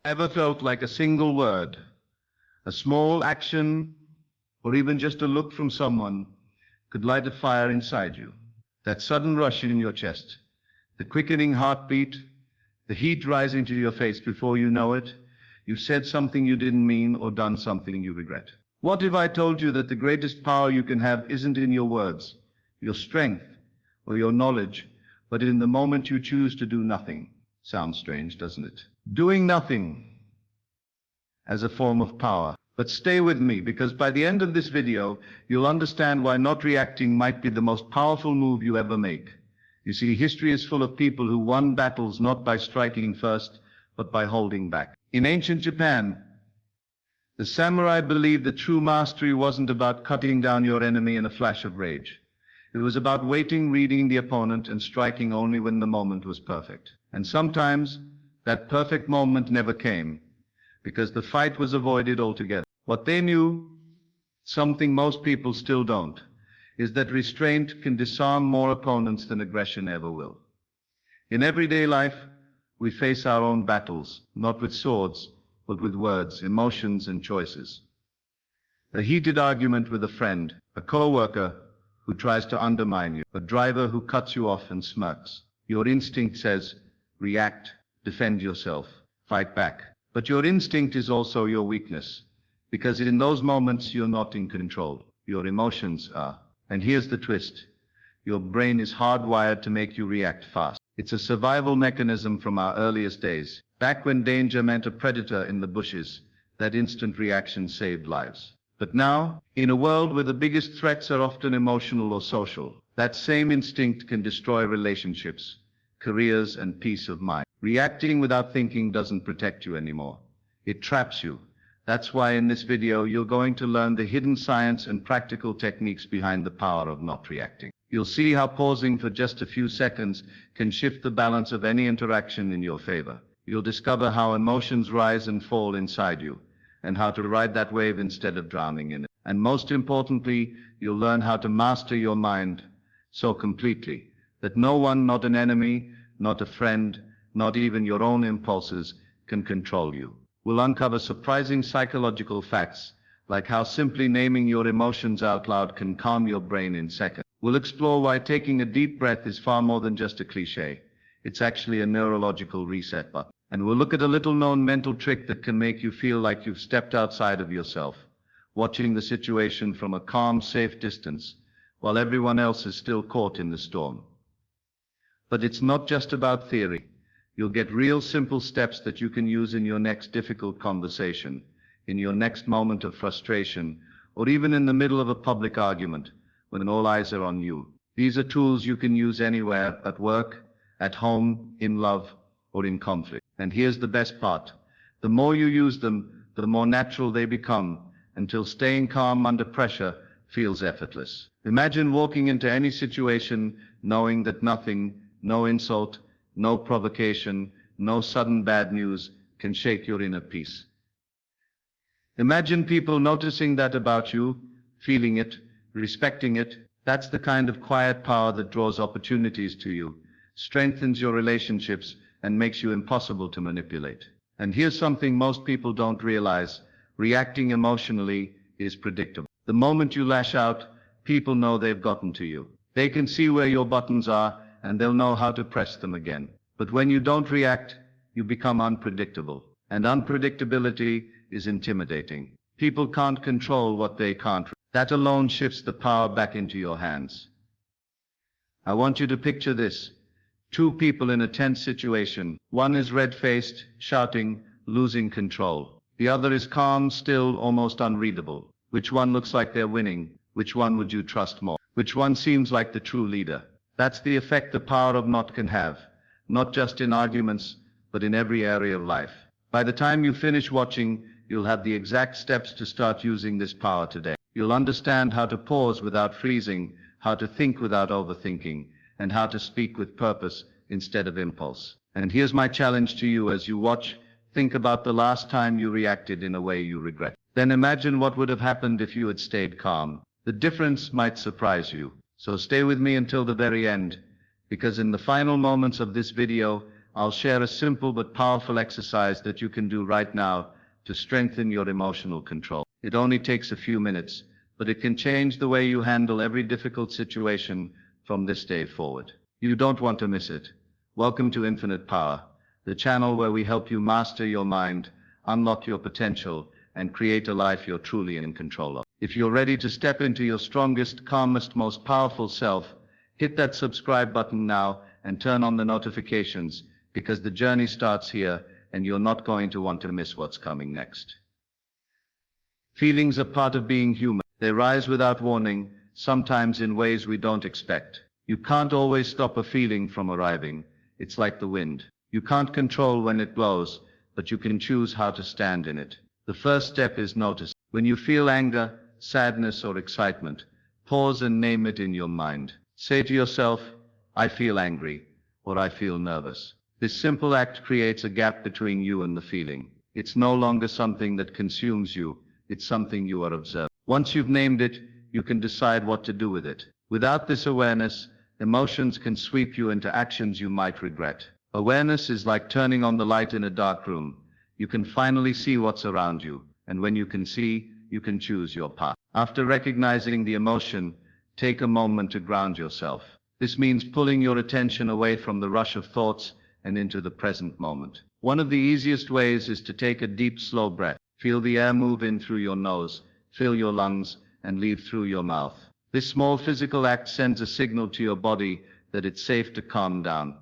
Ever felt like a single word, a small action, or even just a look from someone could light a fire inside you? That sudden rush in your chest, the quickening heartbeat, the heat rising to your face before you know it, you've said something you didn't mean or done something you regret. What if I told you that the greatest power you can have isn't in your words, your strength, or your knowledge, but in the moment you choose to do nothing? Sounds strange, doesn't it? Doing nothing as a form of power. But stay with me, because by the end of this video, you'll understand why not reacting might be the most powerful move you ever make. You see, history is full of people who won battles not by striking first, but by holding back. In ancient Japan, the samurai believed that true mastery wasn't about cutting down your enemy in a flash of rage. It was about waiting, reading the opponent, and striking only when the moment was perfect. And sometimes, that perfect moment never came, because the fight was avoided altogether. What they knew, something most people still don't, is that restraint can disarm more opponents than aggression ever will. In everyday life, we face our own battles, not with swords, but with words, emotions, and choices. A heated argument with a friend, a co-worker who tries to undermine you, a driver who cuts you off and smirks. Your instinct says, react, defend yourself, fight back. But your instinct is also your weakness, because in those moments you're not in control. Your emotions are. And here's the twist. Your brain is hardwired to make you react fast. It's a survival mechanism from our earliest days. Back when danger meant a predator in the bushes, that instant reaction saved lives. But now, in a world where the biggest threats are often emotional or social, that same instinct can destroy relationships, careers, and peace of mind. Reacting without thinking doesn't protect you anymore. It traps you. That's why in this video you're going to learn the hidden science and practical techniques behind the power of not reacting. You'll see how pausing for just a few seconds can shift the balance of any interaction in your favor. You'll discover how emotions rise and fall inside you, and how to ride that wave instead of drowning in it. And most importantly, you'll learn how to master your mind so completely that no one, not an enemy, not a friend, not even your own impulses, can control you. We'll uncover surprising psychological facts, like how simply naming your emotions out loud can calm your brain in seconds. We'll explore why taking a deep breath is far more than just a cliche. It's actually a neurological reset button. And we'll look at a little-known mental trick that can make you feel like you've stepped outside of yourself, watching the situation from a calm, safe distance, while everyone else is still caught in the storm. But it's not just about theory. You'll get real simple steps that you can use in your next difficult conversation, in your next moment of frustration, or even in the middle of a public argument when all eyes are on you. These are tools you can use anywhere, at work, at home, in love, or in conflict. And here's the best part. The more you use them, the more natural they become, until staying calm under pressure feels effortless. Imagine walking into any situation knowing that nothing, no insult, no provocation, no sudden bad news can shake your inner peace. Imagine people noticing that about you, feeling it, respecting it. That's the kind of quiet power that draws opportunities to you, strengthens your relationships, and makes you impossible to manipulate. And here's something most people don't realize. Reacting emotionally is predictable. The moment you lash out, people know they've gotten to you. They can see where your buttons are, and they'll know how to press them again. But when you don't react, you become unpredictable. And unpredictability is intimidating. People can't control what they can't. That alone shifts the power back into your hands. I want you to picture this. Two people in a tense situation. One is red-faced, shouting, losing control. The other is calm, still, almost unreadable. Which one looks like they're winning? Which one would you trust more? Which one seems like the true leader? That's the effect the power of not can have, not just in arguments, but in every area of life. By the time you finish watching, you'll have the exact steps to start using this power today. You'll understand how to pause without freezing, how to think without overthinking, and how to speak with purpose instead of impulse. And here's my challenge to you as you watch. Think about the last time you reacted in a way you regret. Then imagine what would have happened if you had stayed calm. The difference might surprise you. So stay with me until the very end, because in the final moments of this video, I'll share a simple but powerful exercise that you can do right now to strengthen your emotional control. It only takes a few minutes, but it can change the way you handle every difficult situation from this day forward. You don't want to miss it. Welcome to Infinite Power, the channel where we help you master your mind, unlock your potential, and create a life you're truly in control of. If you're ready to step into your strongest, calmest, most powerful self, hit that subscribe button now and turn on the notifications, because the journey starts here and you're not going to want to miss what's coming next. Feelings are part of being human. They rise without warning, sometimes in ways we don't expect. You can't always stop a feeling from arriving. It's like the wind. You can't control when it blows, but you can choose how to stand in it. The first step is notice. When you feel anger, sadness, or excitement, pause and name it in your mind. Say to yourself, I feel angry, or I feel nervous. This simple act creates a gap between you and the feeling. It's no longer something that consumes you, it's something you are observing. Once you've named it, you can decide what to do with it. Without this awareness, emotions can sweep you into actions you might regret. Awareness is like turning on the light in a dark room. You can finally see what's around you, and when you can see, you can choose your path. After recognizing the emotion, take a moment to ground yourself. This means pulling your attention away from the rush of thoughts and into the present moment. One of the easiest ways is to take a deep, slow breath. Feel the air move in through your nose, fill your lungs, and leave through your mouth. This small physical act sends a signal to your body that it's safe to calm down.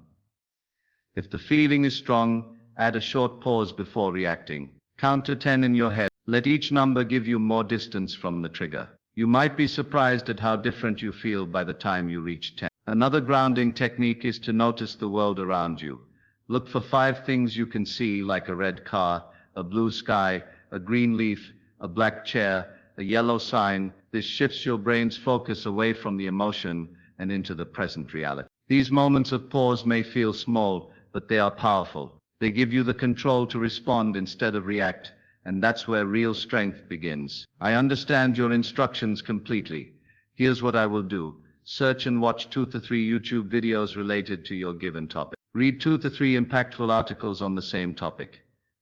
If the feeling is strong, add a short pause before reacting. Count to 10 in your head. Let each number give you more distance from the trigger. You might be surprised at how different you feel by the time you reach 10. Another grounding technique is to notice the world around you. Look for 5 things you can see, like a red car, a blue sky, a green leaf, a black chair, a yellow sign. This shifts your brain's focus away from the emotion and into the present reality. These moments of pause may feel small, but they are powerful. They give you the control to respond instead of react, and that's where real strength begins. I understand your instructions completely. Here's what I will do. Search and watch 2 to 3 YouTube videos related to your given topic. Read 2 to 3 impactful articles on the same topic.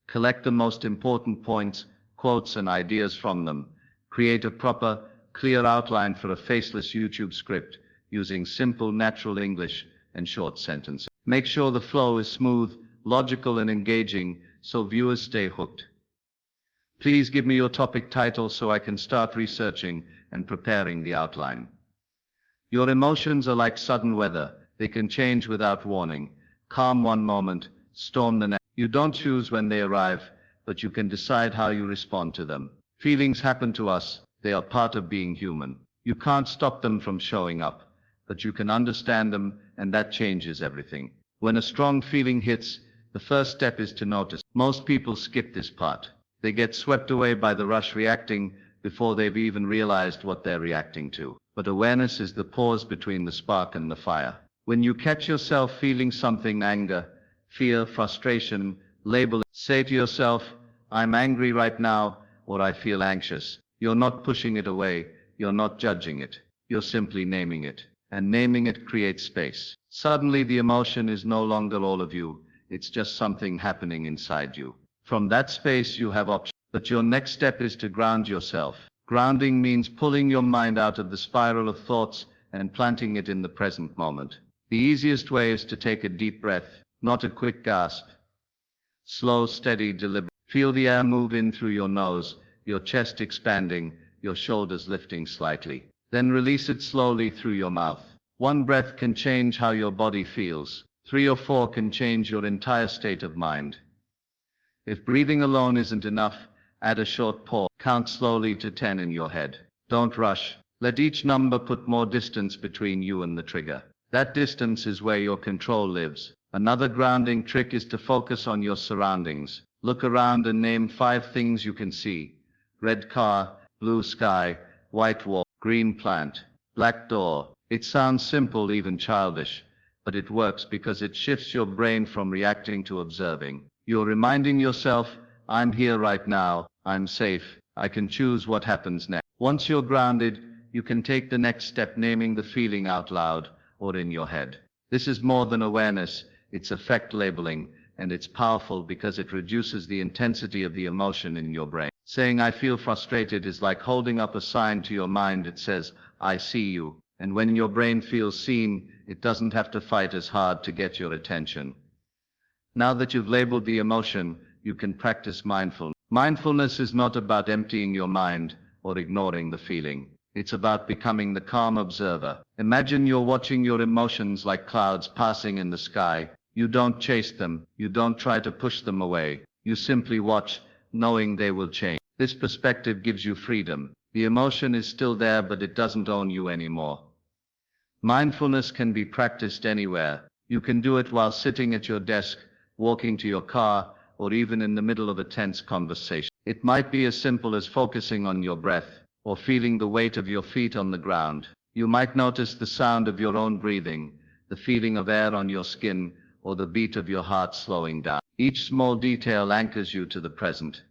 Collect the most important points, quotes, and ideas from them. Create a proper, clear outline for a faceless YouTube script using simple, natural English and short sentences. Make sure the flow is smooth, logical, and engaging so viewers stay hooked. Please give me your topic title so I can start researching and preparing the outline. Your emotions are like sudden weather. They can change without warning. Calm one moment, storm the next. You don't choose when they arrive, but you can decide how you respond to them. Feelings happen to us. They are part of being human. You can't stop them from showing up, but you can understand them, and that changes everything. When a strong feeling hits, the first step is to notice. Most people skip this part. They get swept away by the rush, reacting before they've even realized what they're reacting to. But awareness is the pause between the spark and the fire. When you catch yourself feeling something, anger, fear, frustration, label it. Say to yourself, I'm angry right now, or I feel anxious. You're not pushing it away. You're not judging it. You're simply naming it. And naming it creates space. Suddenly the emotion is no longer all of you. It's just something happening inside you. From that space you have options. But your next step is to ground yourself. Grounding means pulling your mind out of the spiral of thoughts and planting it in the present moment. The easiest way is to take a deep breath, not a quick gasp. Slow, steady, deliberate. Feel the air move in through your nose, your chest expanding, your shoulders lifting slightly. Then release it slowly through your mouth. One breath can change how your body feels. 3 or 4 can change your entire state of mind. If breathing alone isn't enough, add a short pause. Count slowly to 10 in your head. Don't rush. Let each number put more distance between you and the trigger. That distance is where your control lives. Another grounding trick is to focus on your surroundings. Look around and name 5 things you can see. Red car, blue sky, white wall, green plant, black door. It sounds simple, even childish, but it works because it shifts your brain from reacting to observing. You're reminding yourself, I'm here right now, I'm safe, I can choose what happens next. Once you're grounded, you can take the next step, naming the feeling out loud or in your head. This is more than awareness, It's affect labeling, and it's powerful because it reduces the intensity of the emotion in your brain. Saying I feel frustrated is like holding up a sign to your mind. It says, I see you. And when your brain feels seen, it doesn't have to fight as hard to get your attention. Now that you've labeled the emotion, you can practice mindfulness. Mindfulness is not about emptying your mind or ignoring the feeling. It's about becoming the calm observer. Imagine you're watching your emotions like clouds passing in the sky. You don't chase them. You don't try to push them away. You simply watch, knowing they will change. This perspective gives you freedom. The emotion is still there, but it doesn't own you anymore. Mindfulness can be practiced anywhere. You can do it while sitting at your desk, walking to your car, or even in the middle of a tense conversation. It might be as simple as focusing on your breath, or feeling the weight of your feet on the ground. You might notice the sound of your own breathing, the feeling of air on your skin, or the beat of your heart slowing down. Each small detail anchors you to the present,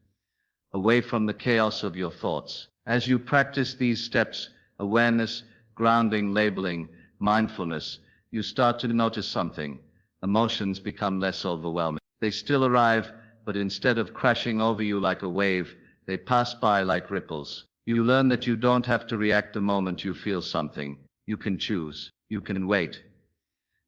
away from the chaos of your thoughts. As you practice these steps, awareness, grounding, labeling, mindfulness, you start to notice something. Emotions become less overwhelming. They still arrive, but instead of crashing over you like a wave, they pass by like ripples. You learn that you don't have to react the moment you feel something. You can choose. You can wait.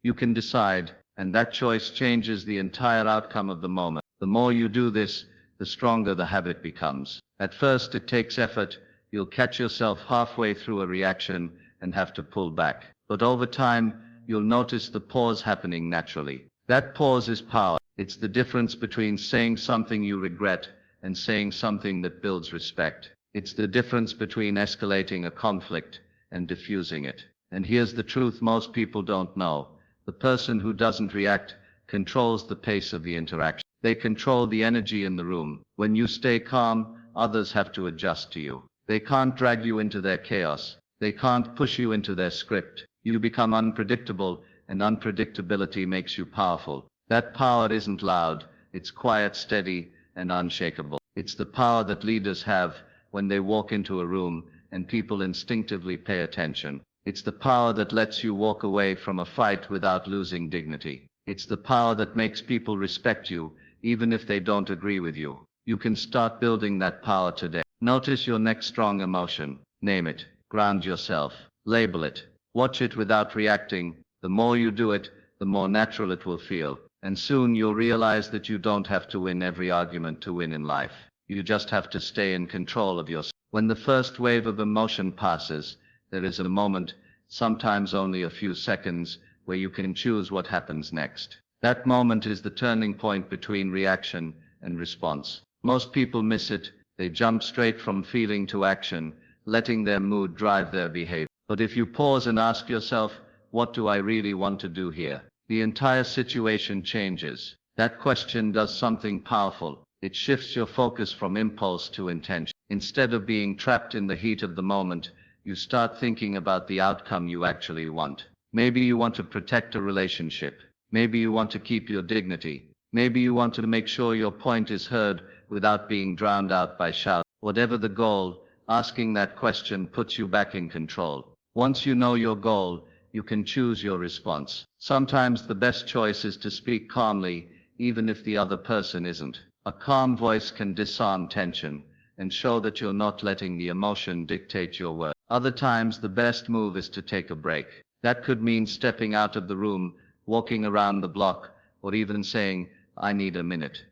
You can decide, and that choice changes the entire outcome of the moment. The more you do this, the stronger the habit becomes. At first, it takes effort. You'll catch yourself halfway through a reaction and have to pull back. But over time, you'll notice the pause happening naturally. That pause is power. It's the difference between saying something you regret and saying something that builds respect. It's the difference between escalating a conflict and diffusing it. And here's the truth most people don't know. The person who doesn't react controls the pace of the interaction. They control the energy in the room. When you stay calm, others have to adjust to you. They can't drag you into their chaos. They can't push you into their script. You become unpredictable, and unpredictability makes you powerful. That power isn't loud. It's quiet, steady, and unshakable. It's the power that leaders have when they walk into a room and people instinctively pay attention. It's the power that lets you walk away from a fight without losing dignity. It's the power that makes people respect you, even if they don't agree with you. You can start building that power today. Notice your next strong emotion. Name it. Ground yourself. Label it. Watch it without reacting. The more you do it, the more natural it will feel. And soon you'll realize that you don't have to win every argument to win in life. You just have to stay in control of yourself. When the first wave of emotion passes, there is a moment, sometimes only a few seconds, where you can choose what happens next. That moment is the turning point between reaction and response. Most people miss it. They jump straight from feeling to action, letting their mood drive their behavior. But if you pause and ask yourself, what do I really want to do here? The entire situation changes. That question does something powerful. It shifts your focus from impulse to intention. Instead of being trapped in the heat of the moment, you start thinking about the outcome you actually want. Maybe you want to protect a relationship. Maybe you want to keep your dignity. Maybe you want to make sure your point is heard without being drowned out by shouts. Whatever the goal, asking that question puts you back in control. Once you know your goal, you can choose your response. Sometimes the best choice is to speak calmly, even if the other person isn't. A calm voice can disarm tension and show that you're not letting the emotion dictate your words. Other times, the best move is to take a break. That could mean stepping out of the room, walking around the block, or even saying, I need a minute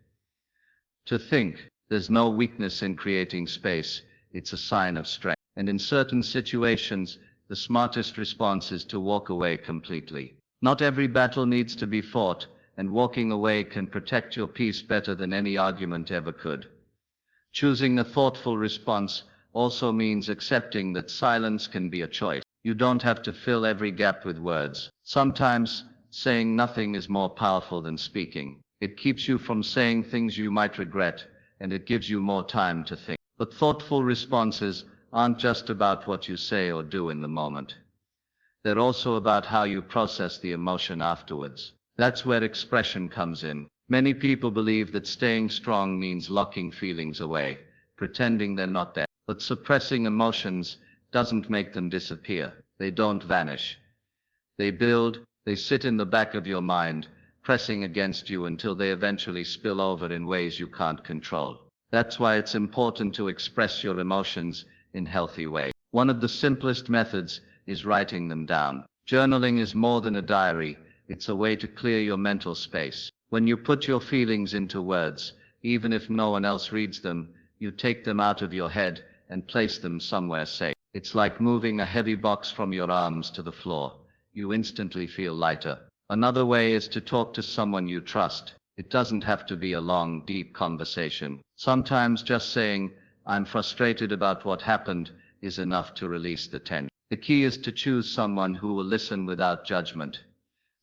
to think. There's no weakness in creating space. It's a sign of strength. And in certain situations, the smartest response is to walk away completely. Not every battle needs to be fought, and walking away can protect your peace better than any argument ever could. Choosing a thoughtful response also means accepting that silence can be a choice. You don't have to fill every gap with words. Sometimes, saying nothing is more powerful than speaking. It keeps you from saying things you might regret, and it gives you more time to think. But thoughtful responses aren't just about what you say or do in the moment. They're also about how you process the emotion afterwards. That's where expression comes in. Many people believe that staying strong means locking feelings away, pretending they're not there. But suppressing emotions doesn't make them disappear. They don't vanish. They build, they sit in the back of your mind, pressing against you until they eventually spill over in ways you can't control. That's why it's important to express your emotions in healthy ways. One of the simplest methods is writing them down. Journaling is more than a diary, it's a way to clear your mental space. When you put your feelings into words, even if no one else reads them, you take them out of your head and place them somewhere safe. It's like moving a heavy box from your arms to the floor. You instantly feel lighter. Another way is to talk to someone you trust. It doesn't have to be a long, deep conversation. Sometimes just saying, "I'm frustrated about what happened," is enough to release the tension. The key is to choose someone who will listen without judgment.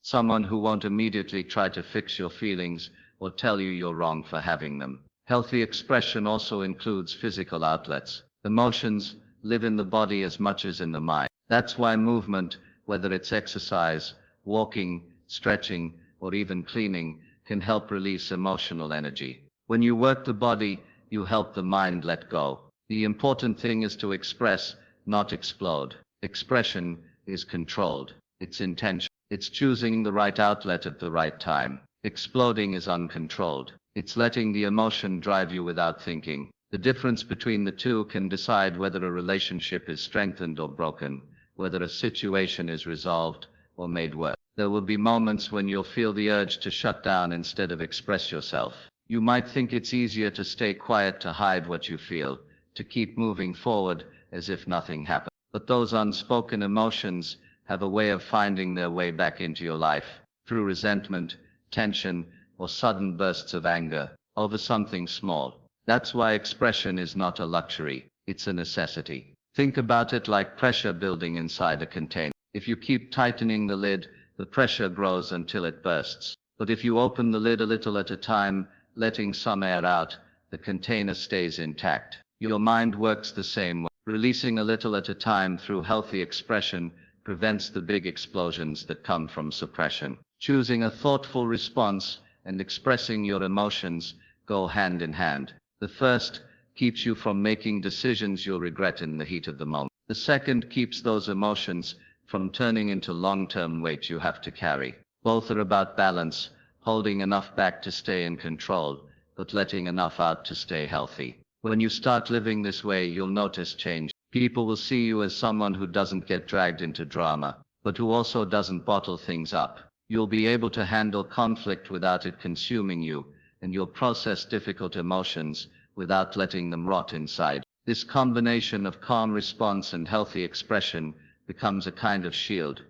Someone who won't immediately try to fix your feelings or tell you you're wrong for having them. Healthy expression also includes physical outlets. Emotions live in the body as much as in the mind. That's why movement, whether it's exercise, walking, stretching, or even cleaning, can help release emotional energy. When you work the body, you help the mind let go. The important thing is to express, not explode. Expression is controlled. It's intentional. It's choosing the right outlet at the right time. Exploding is uncontrolled. It's letting the emotion drive you without thinking. The difference between the two can decide whether a relationship is strengthened or broken, whether a situation is resolved or made worse. There will be moments when you'll feel the urge to shut down instead of express yourself. You might think it's easier to stay quiet, to hide what you feel, to keep moving forward as if nothing happened. But those unspoken emotions have a way of finding their way back into your life, through resentment, tension, or sudden bursts of anger over something small. That's why expression is not a luxury, it's a necessity. Think about it like pressure building inside a container. If you keep tightening the lid, the pressure grows until it bursts. But if you open the lid a little at a time, letting some air out, the container stays intact. Your mind works the same way. Releasing a little at a time through healthy expression prevents the big explosions that come from suppression. Choosing a thoughtful response and expressing your emotions go hand in hand. The first keeps you from making decisions you'll regret in the heat of the moment. The second keeps those emotions from turning into long-term weight you have to carry. Both are about balance, holding enough back to stay in control, but letting enough out to stay healthy. When you start living this way, you'll notice change. People will see you as someone who doesn't get dragged into drama, but who also doesn't bottle things up. You'll be able to handle conflict without it consuming you, and you'll process difficult emotions without letting them rot inside. This combination of calm response and healthy expression becomes a kind of shield.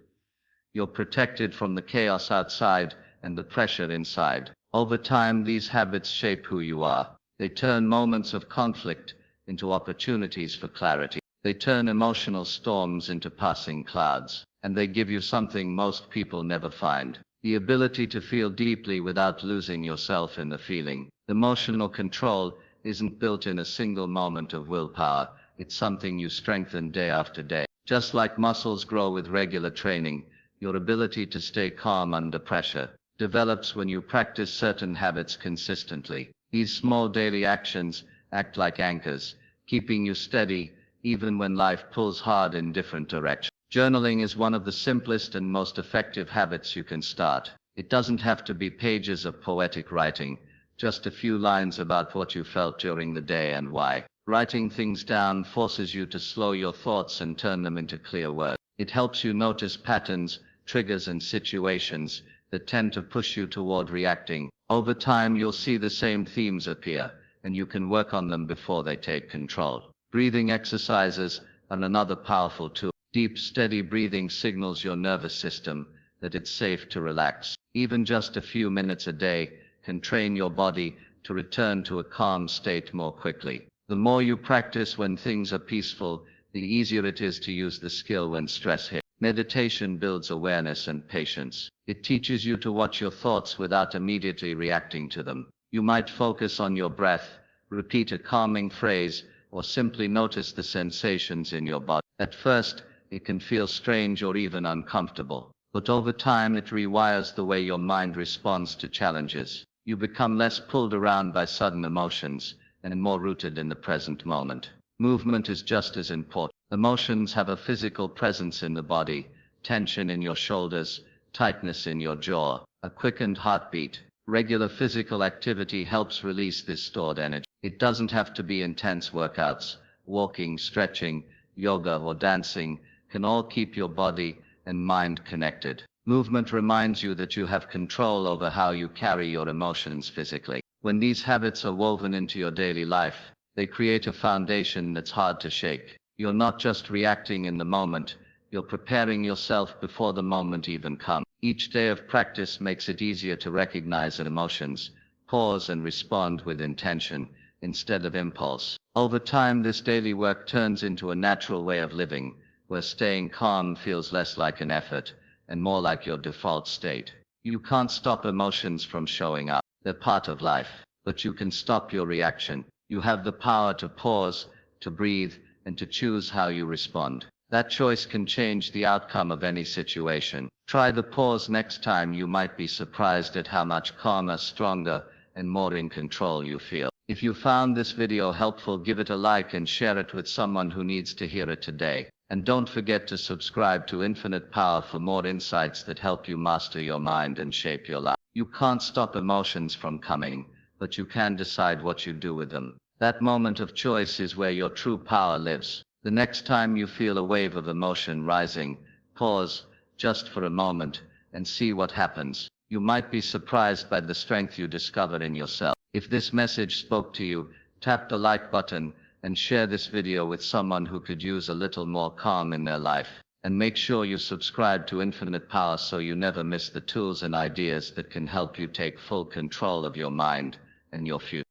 You're protected from the chaos outside and the pressure inside. Over time, these habits shape who you are. They turn moments of conflict into opportunities for clarity. They turn emotional storms into passing clouds. And they give you something most people never find: the ability to feel deeply without losing yourself in the feeling. Emotional control isn't built in a single moment of willpower. It's something you strengthen day after day. Just like muscles grow with regular training, your ability to stay calm under pressure develops when you practice certain habits consistently. These small daily actions act like anchors, keeping you steady even when life pulls hard in different directions. Journaling is one of the simplest and most effective habits you can start. It doesn't have to be pages of poetic writing, just a few lines about what you felt during the day and why. Writing things down forces you to slow your thoughts and turn them into clear words. It helps you notice patterns, triggers, and situations that tend to push you toward reacting. Over time, you'll see the same themes appear, and you can work on them before they take control. Breathing exercises are another powerful tool. Deep, steady breathing signals your nervous system that it's safe to relax. Even just a few minutes a day can train your body to return to a calm state more quickly. The more you practice when things are peaceful, the easier it is to use the skill when stress hits. Meditation builds awareness and patience. It teaches you to watch your thoughts without immediately reacting to them. You might focus on your breath, repeat a calming phrase, or simply notice the sensations in your body. At first, it can feel strange or even uncomfortable, but over time it rewires the way your mind responds to challenges. You become less pulled around by sudden emotions and more rooted in the present moment. Movement is just as important. Emotions have a physical presence in the body: tension in your shoulders, tightness in your jaw, a quickened heartbeat. Regular physical activity helps release this stored energy. It doesn't have to be intense workouts. Walking, stretching, yoga, or dancing can all keep your body and mind connected. Movement reminds you that you have control over how you carry your emotions physically. When these habits are woven into your daily life, they create a foundation that's hard to shake. You're not just reacting in the moment, you're preparing yourself before the moment even comes. Each day of practice makes it easier to recognize emotions, pause and respond with intention instead of impulse. Over time, this daily work turns into a natural way of living, where staying calm feels less like an effort and more like your default state. You can't stop emotions from showing up. They're part of life, but you can stop your reaction. You have the power to pause, to breathe, and to choose how you respond. That choice can change the outcome of any situation. Try the pause next time. You might be surprised at how much calmer, stronger, and more in control you feel. If you found this video helpful, give it a like and share it with someone who needs to hear it today. And don't forget to subscribe to Infinite Power for more insights that help you master your mind and shape your life. You can't stop emotions from coming, but you can decide what you do with them. That moment of choice is where your true power lives. The next time you feel a wave of emotion rising, pause just for a moment and see what happens. You might be surprised by the strength you discover in yourself. If this message spoke to you, tap the like button and share this video with someone who could use a little more calm in their life. And make sure you subscribe to Infinite Power so you never miss the tools and ideas that can help you take full control of your mind and your future.